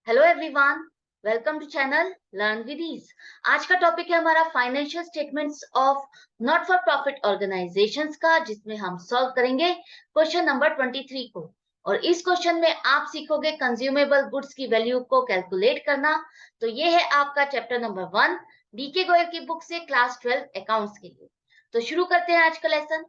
Hello everyone, welcome to channel learn with ease. आज का topic है हमारा financial statements of not for profit organisations का, जिसमें हम सॉल्व करेंगे क्वेश्चन नंबर 23 को। और इस क्वेश्चन में आप सीखोगे कंज्यूमेबल गुड्स की वैल्यू को कैलकुलेट करना। तो ये है आपका चैप्टर नंबर 1 डीके गोयल की बुक से, क्लास 12 अकाउंट्स के लिए। तो शुरू करते हैं आज का लेसन।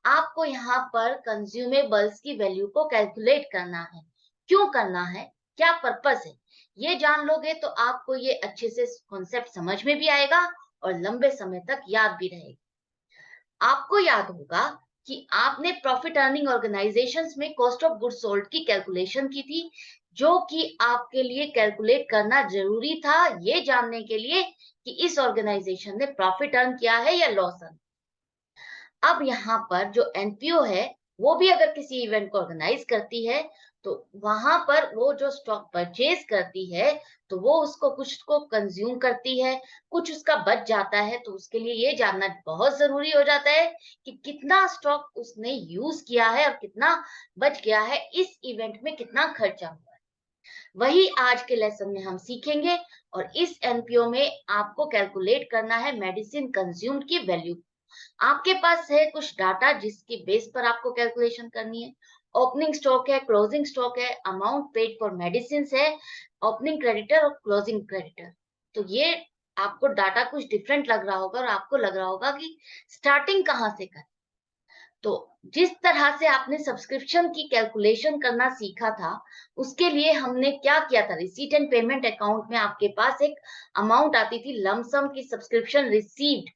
आपको यहाँ पर कंज्यूमेबल्स की वैल्यू को कैलकुलेट करना है। क्यों करना है, क्या पर्पस है, ये जान लोगे तो आपको ये अच्छे से कॉन्सेप्ट समझ में भी आएगा और लंबे समय तक याद भी रहेगा। आपको याद होगा कि आपने प्रॉफिट अर्निंग ऑर्गेनाइजेशंस में कॉस्ट ऑफ गुड्स सोल्ड की कैलकुलेशन की थी, जो कि आपके लिए कैलकुलेट करना जरूरी था ये जानने के लिए कि इस ऑर्गेनाइजेशन ने प्रॉफिट अर्न किया है या लॉस अर्न। अब यहाँ पर जो एनपीओ है वो भी अगर किसी इवेंट को ऑर्गेनाइज करती है तो वहां पर वो जो स्टॉक परचेज करती है तो वो उसको कुछ को कंज्यूम करती है, कुछ उसका बच जाता है। तो उसके लिए ये जानना बहुत जरूरी हो जाता है कि कितना स्टॉक उसने यूज किया है और कितना बच गया है, इस इवेंट में कितना खर्चा हुआ है। वही आज के लेसन में हम सीखेंगे। और इस एनपीओ में आपको कैलकुलेट करना है मेडिसिन कंज्यूम्ड की वैल्यू। आपके पास है कुछ डाटा जिसके बेस पर आपको कैलकुलेशन करनी है। ओपनिंग स्टॉक है, क्लोजिंग स्टॉक है, अमाउंट पेड फॉर मेडिसिन है, ओपनिंग क्रेडिटर और क्लोजिंग क्रेडिटर। तो ये आपको डाटा कुछ डिफरेंट लग रहा होगा और आपको लग रहा होगा कि स्टार्टिंग कहाँ से करें। तो जिस तरह से आपने सब्सक्रिप्शन की कैलकुलेशन करना सीखा था, उसके लिए हमने क्या किया था, रिसीट एंड पेमेंट अकाउंट में आपके पास एक अमाउंट आती थी लमसम की सब्सक्रिप्शन रिसीव्ड।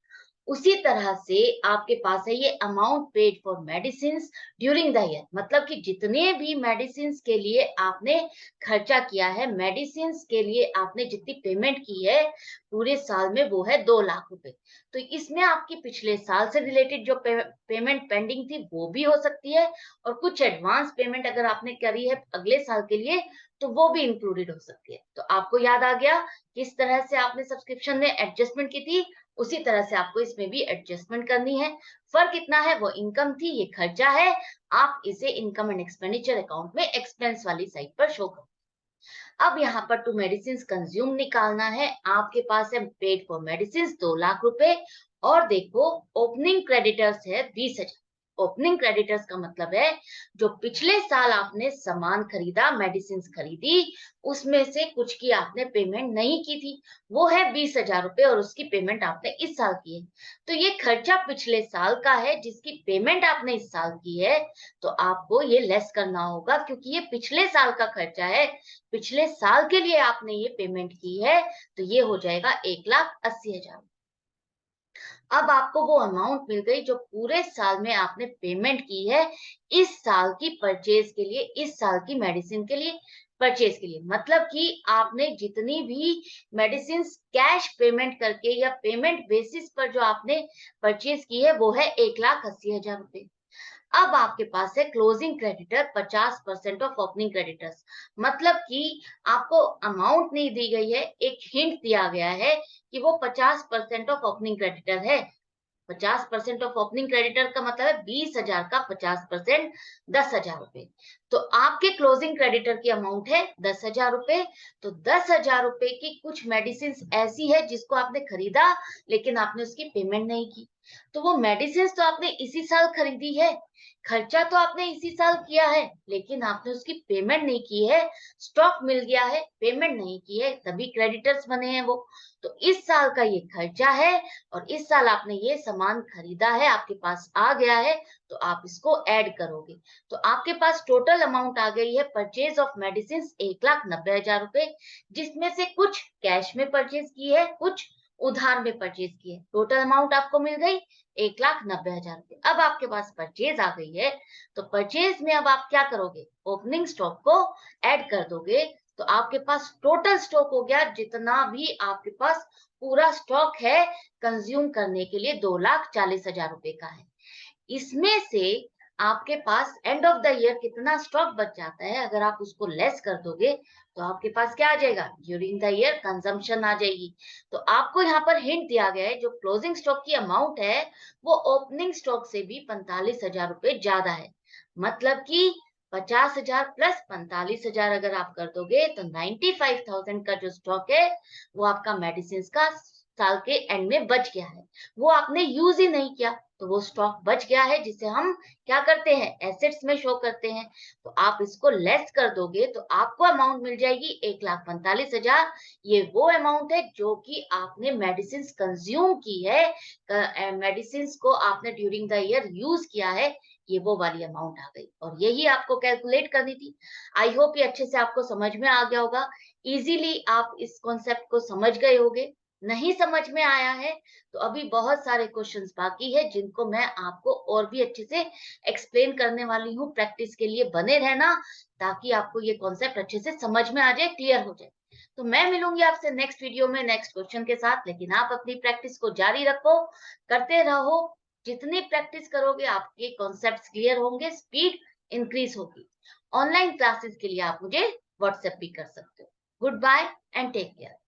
उसी तरह से आपके पास है ये amount paid for medicine during the year, मतलब कि जितने भी मेडिसिन के लिए आपने खर्चा किया है, मेडिसिन के लिए आपने जितनी पेमेंट की है पूरे साल में वो है 2 लाख रुपए। तो इसमें आपकी पिछले साल से रिलेटेड जो पेमेंट पेंडिंग थी वो भी हो सकती है, और कुछ एडवांस पेमेंट अगर आपने करी है अगले साल के लिए तो वो भी इंक्लूडेड हो सकती है। तो आपको याद आ गया किस तरह से आपने सब्सक्रिप्शन में एडजस्टमेंट की थी, उसी तरह से आपको इसमें भी एडजस्टमेंट करनी है। फर्क इतना है, वो इनकम थी, ये खर्चा है। आप इसे इनकम एंड एक्सपेंडिचर अकाउंट में एक्सपेंस वाली साइड पर शो करो। अब यहाँ पर टू मेडिसिन कंज्यूम निकालना है। आपके पास है पेड फॉर मेडिसिन 2 लाख रुपए, और देखो ओपनिंग क्रेडिटर्स है 20,000। ओपनिंग क्रेडिटर्स का मतलब है जो पिछले साल आपने सामान खरीदा, मेडिसिन खरीदी, उसमें से कुछ की आपने पेमेंट नहीं की थी, वो है 20,000 रुपए, और उसकी पेमेंट आपने इस साल की है। तो ये खर्चा पिछले साल का है जिसकी पेमेंट आपने इस साल की है। तो आपको ये लेस करना होगा क्योंकि ये पिछले साल का खर्चा है, पिछले साल के लिए आपने ये पेमेंट की है। तो ये हो जाएगा 1,80,000। अब आपको वो अमाउंट मिल गई जो पूरे साल में आपने पेमेंट की है इस साल की परचेज के लिए, इस साल की मेडिसिन के लिए, परचेज के लिए। मतलब कि आपने जितनी भी मेडिसिन कैश पेमेंट करके या पेमेंट बेसिस पर जो आपने परचेज की है वो है 1,80,000 रुपए। अब आपके पास है closing creditor 50% of opening creditors. मतलब कि आपको अमाउंट नहीं दी गई है, एक हिंट दिया गया है कि वो 50% ऑफ ओपनिंग क्रेडिटर है। 50% ऑफ ओपनिंग क्रेडिटर का मतलब है 20,000 का 50%, 10,000 रुपए। तो आपके क्लोजिंग क्रेडिटर की अमाउंट है 10,000 रुपए। तो 10,000 रुपए की कुछ मेडिसिन ऐसी है जिसको आपने खरीदा लेकिन आपने उसकी पेमेंट नहीं की। तो वो मेडिसिन तो आपने इसी साल खरीदी है, खर्चा तो आपने इसी साल किया है, लेकिन आपने उसकी पेमेंट नहीं की है। स्टॉक मिल गया है, पेमेंट नहीं की है, तभी क्रेडिटर्स बने हैं वो। तो इस साल का ये खर्चा है, और इस साल आपने ये सामान खरीदा है, आपके पास आ गया है, तो आप इसको ऐड करोगे। तो आपके पास टोटल अमाउंट आ गई है परचेज ऑफ मेडिसिन 1,90,000 रुपए, जिसमें से कुछ कैश में परचेज की है, कुछ उधार में परचेज की है। टोटल अमाउंट आपको मिल गई 1,90,000 रुपए। अब आपके पास परचेज आ गई है, तो परचेज में अब आप क्या करोगे, ओपनिंग स्टॉक को ऐड कर दोगे। तो आपके पास टोटल स्टॉक हो गया, जितना भी आपके पास पूरा स्टॉक है कंज्यूम करने के लिए 2,40,000 रुपए का है। इसमें से आपके पास एंड ऑफ द ईयर कितना स्टॉक बच जाता है, अगर आप उसको लेस कर दोगे तो आपके पास क्या आ जाएगा, ड्यूरिंग द ईयर कंजम्पशन आ जाएगी। तो आपको यहाँ पर हिंट दिया गया है, जो क्लोजिंग स्टॉक की अमाउंट है वो ओपनिंग स्टॉक से भी 45,000 रुपए ज्यादा है। मतलब कि 50,000 प्लस 45,000 अगर आप कर दोगे तो 95,000 का जो स्टॉक है वो आपका मेडिसिन का साल के एंड में बच गया है। वो आपने यूज ही नहीं किया, तो वो स्टॉक बच गया है, जिसे हम क्या करते हैं, एसेट्स में शो करते हैं। तो आप इसको लेस कर दोगे तो आपको अमाउंट मिल जाएगी 1,45,000। ये वो अमाउंट है जो कि आपने मेडिसिन कंज्यूम की है, मेडिसिन को आपने ड्यूरिंग द ईयर यूज किया है, ये वो वाली अमाउंट आ गई और यही आपको कैलकुलेट करनी थी। आई होप ये अच्छे से आपको समझ में आ गया होगा। इजीली आप इस कॉन्सेप्ट को समझ गए होंगे। नहीं समझ में आया है तो अभी बहुत सारे क्वेश्चंस बाकी है जिनको मैं आपको और भी अच्छे से एक्सप्लेन करने वाली हूँ। प्रैक्टिस के लिए बने रहना ताकि आपको ये कॉन्सेप्ट अच्छे से समझ में आ जाए, क्लियर हो जाए। तो मैं मिलूंगी आपसे नेक्स्ट वीडियो में नेक्स्ट क्वेश्चन के साथ, लेकिन आप अपनी प्रैक्टिस को जारी रखो, करते रहो। जितनी प्रैक्टिस करोगे आपके कॉन्सेप्ट्स क्लियर होंगे, स्पीड इंक्रीज होगी। ऑनलाइन क्लासेस के लिए आप मुझे व्हाट्सएप भी कर सकते हो। Good bye and take care.